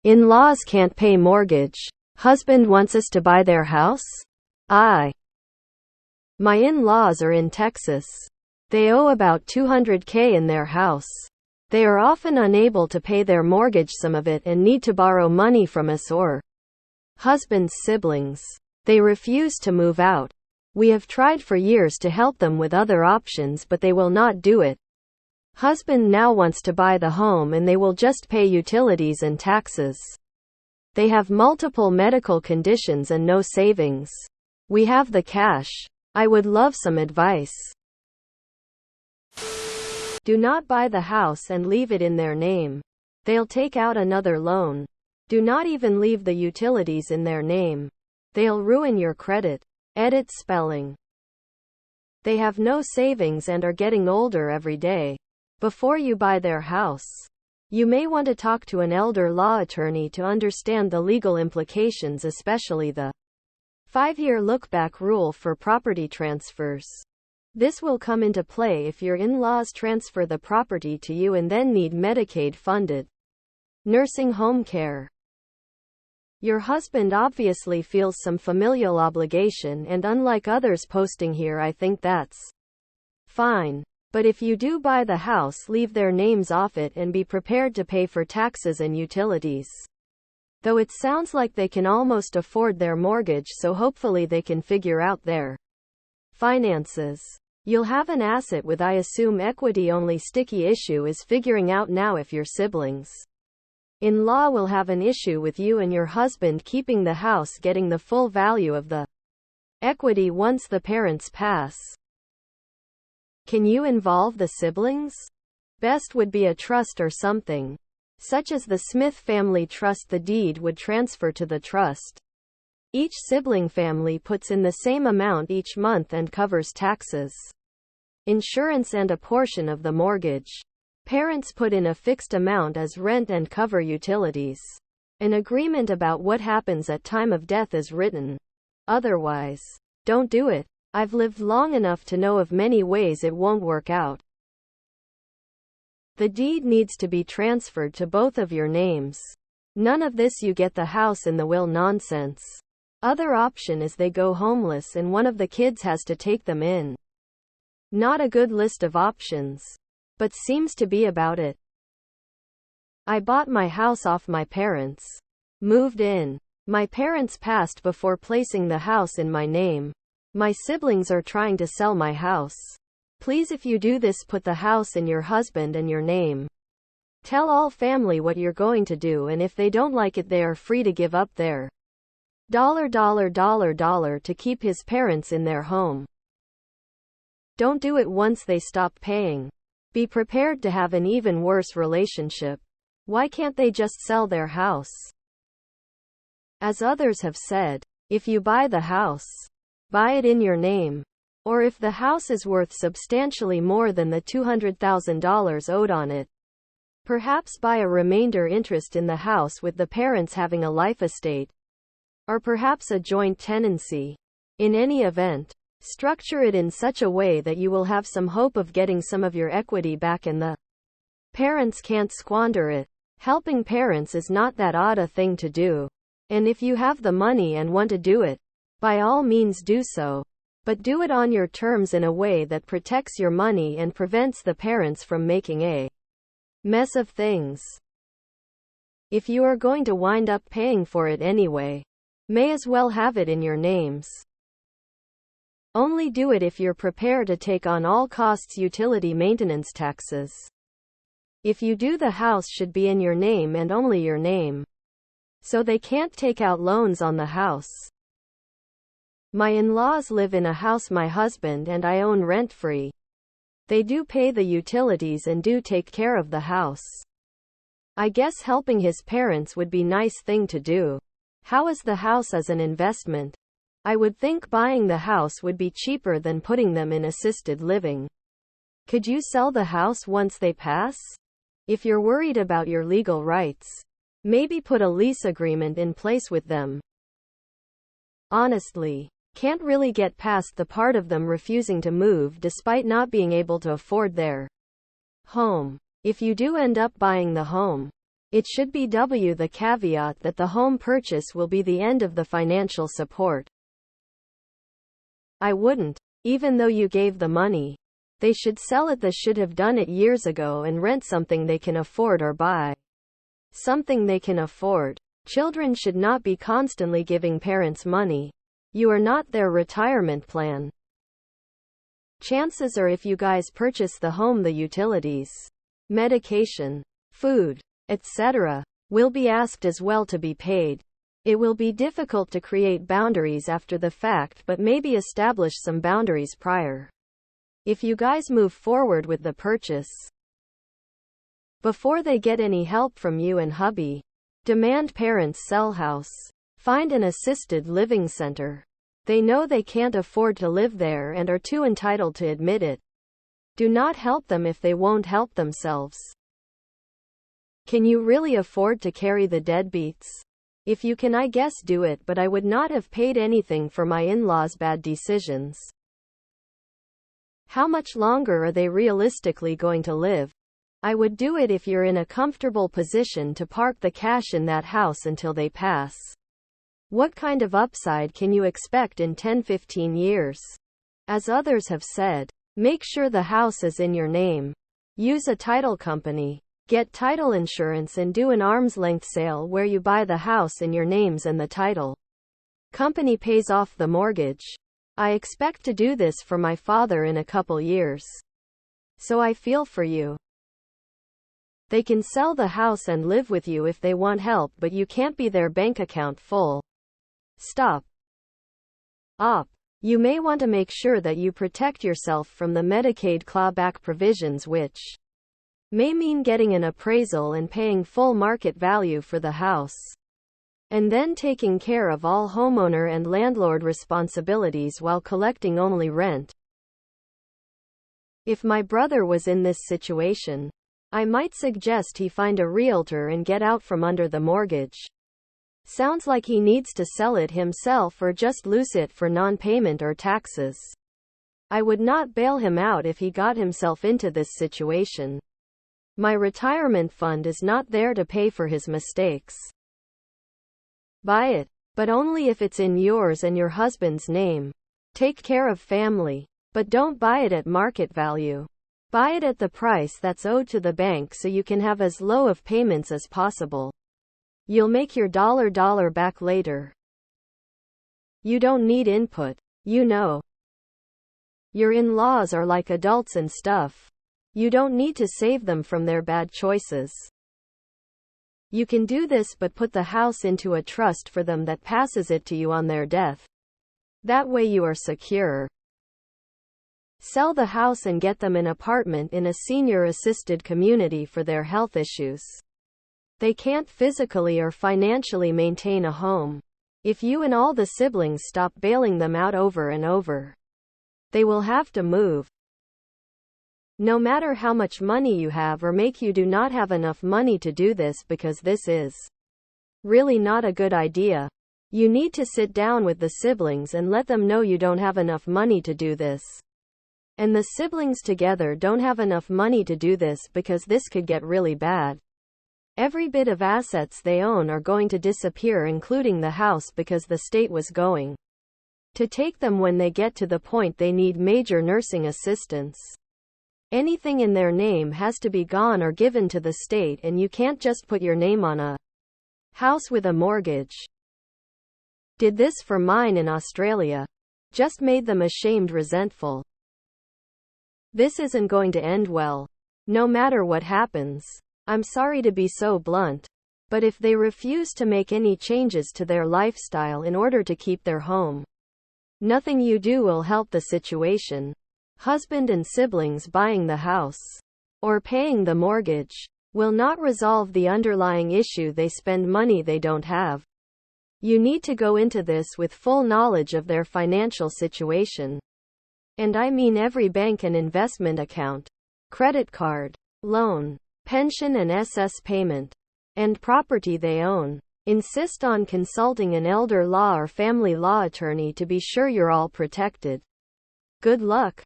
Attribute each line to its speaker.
Speaker 1: In-laws can't pay mortgage. Husband wants us to buy their house? My in-laws are in Texas. They owe about $200K in their house. They are often unable to pay their mortgage, some of it, and need to borrow money from us or husband's siblings. They refuse to move out. We have tried for years to help them with other options, but they will not do it. Husband now wants to buy the home and they will just pay utilities and taxes. They have multiple medical conditions and no savings. We have the cash. I would love some advice. Do not buy the house and leave it in their name. They'll take out another loan. Do not even leave the utilities in their name. They'll ruin your credit. Edit spelling. They have no savings and are getting older every day. Before you buy their house, you may want to talk to an elder law attorney to understand the legal implications, especially the 5-year look-back rule for property transfers. This will come into play if your in-laws transfer the property to you and then need Medicaid-funded nursing home care. Your husband obviously feels some familial obligation, and unlike others posting here, I think that's fine. But if you do buy the house, leave their names off it and be prepared to pay for taxes and utilities. Though it sounds like they can almost afford their mortgage, so hopefully they can figure out their finances. You'll have an asset with, I assume, equity. Only sticky issue is figuring out now if your siblings in-law will have an issue with you and your husband keeping the house, getting the full value of the equity once the parents pass. Can you involve the siblings? Best would be a trust or something, such as the Smith family trust. The deed would transfer to the trust. Each sibling family puts in the same amount each month and covers taxes, insurance, and a portion of the mortgage. Parents put in a fixed amount as rent and cover utilities. An agreement about what happens at time of death is written. Otherwise, don't do it. I've lived long enough to know of many ways it won't work out. The deed needs to be transferred to both of your names. None of this "you get the house in the will" nonsense. Other option is they go homeless and one of the kids has to take them in. Not a good list of options, but seems to be about it. I bought my house off my parents. Moved in. My parents passed before placing the house in my name. My siblings are trying to sell my house. Please, if you do this, put the house in your husband and your name. Tell all family what you're going to do, and if they don't like it, they are free to give up their $$ to keep his parents in their home. Don't do it once they stop paying. Be prepared to have an even worse relationship. Why can't they just sell their house? As others have said, if you buy the house, buy it in your name. Or if the house is worth substantially more than the $200,000 owed on it, perhaps buy a remainder interest in the house with the parents having a life estate. Or perhaps a joint tenancy. In any event, structure it in such a way that you will have some hope of getting some of your equity back and the parents can't squander it. Helping parents is not that odd a thing to do. And if you have the money and want to do it, by all means do so. But do it on your terms in a way that protects your money and prevents the parents from making a mess of things. If you are going to wind up paying for it anyway, may as well have it in your names. Only do it if you're prepared to take on all costs, utility, maintenance, taxes. If you do, the house should be in your name and only your name, so they can't take out loans on the house. My in-laws live in a house my husband and I own rent-free. They do pay the utilities and do take care of the house. I guess helping his parents would be nice thing to do. How is the house as an investment? I would think buying the house would be cheaper than putting them in assisted living. Could you sell the house once they pass? If you're worried about your legal rights, maybe put a lease agreement in place with them. Honestly, can't really get past the part of them refusing to move despite not being able to afford their home. If you do end up buying the home, It should be the caveat that the home purchase will be the end of the financial support. I wouldn't. Even though you gave the money. They should sell it. They should have done it years ago and rent something they can afford or buy something they can afford. Children should not be constantly giving parents money. You are not their retirement plan. Chances are if you guys purchase the home, the utilities, medication, food, etc., will be asked as well to be paid. It will be difficult to create boundaries after the fact, but maybe establish some boundaries prior. If you guys move forward with the purchase, before they get any help from you and hubby, demand parents sell house. Find an assisted living center. They know they can't afford to live there and are too entitled to admit it. Do not help them if they won't help themselves. Can you really afford to carry the deadbeats? If you can, I guess do it, but I would not have paid anything for my in-laws' bad decisions. How much longer are they realistically going to live? I would do it if you're in a comfortable position to park the cash in that house until they pass. What kind of upside can you expect in 10-15 years? As others have said, make sure the house is in your name. Use a title company. Get title insurance and do an arm's length sale where you buy the house in your names and the title company pays off the mortgage. I expect to do this for my father in a couple years. So I feel for you. They can sell the house and live with you if they want help, but you can't be their bank account full stop. You may want to make sure that you protect yourself from the Medicaid clawback provisions, which may mean getting an appraisal and paying full market value for the house, and then taking care of all homeowner and landlord responsibilities while collecting only rent. If my brother was in this situation, I might suggest he find a realtor and get out from under the mortgage. Sounds like he needs to sell it himself or just lose it for non-payment or taxes. I would not bail him out if he got himself into this situation. My retirement fund is not there to pay for his mistakes. Buy it, but only if it's in yours and your husband's name. Take care of family, but don't buy it at market value. Buy it at the price that's owed to the bank so you can have as low of payments as possible. You'll make your dollar back later. You don't need input. You know. Your in-laws are like adults and stuff. You don't need to save them from their bad choices. You can do this, but put the house into a trust for them that passes it to you on their death. That way you are secure. Sell the house and get them an apartment in a senior-assisted community for their health issues. They can't physically or financially maintain a home. If you and all the siblings stop bailing them out over and over, they will have to move. No matter how much money you have or make, you do not have enough money to do this, because this is really not a good idea. You need to sit down with the siblings and let them know you don't have enough money to do this. And the siblings together don't have enough money to do this, because this could get really bad. Every bit of assets they own are going to disappear, including the house, because the state was going to take them when they get to the point they need major nursing assistance. Anything in their name has to be gone or given to the state, and you can't just put your name on a house with a mortgage. Did this for mine in Australia. Just made them ashamed, resentful. This isn't going to end well. No matter what happens. I'm sorry to be so blunt, but if they refuse to make any changes to their lifestyle in order to keep their home, nothing you do will help the situation. Husband and siblings buying the house or paying the mortgage will not resolve the underlying issue. They spend money they don't have. You need to go into this with full knowledge of their financial situation. And I mean every bank and investment account, credit card, loan, pension and SS payment, and property they own. Insist on consulting an elder law or family law attorney to be sure you're all protected. Good luck.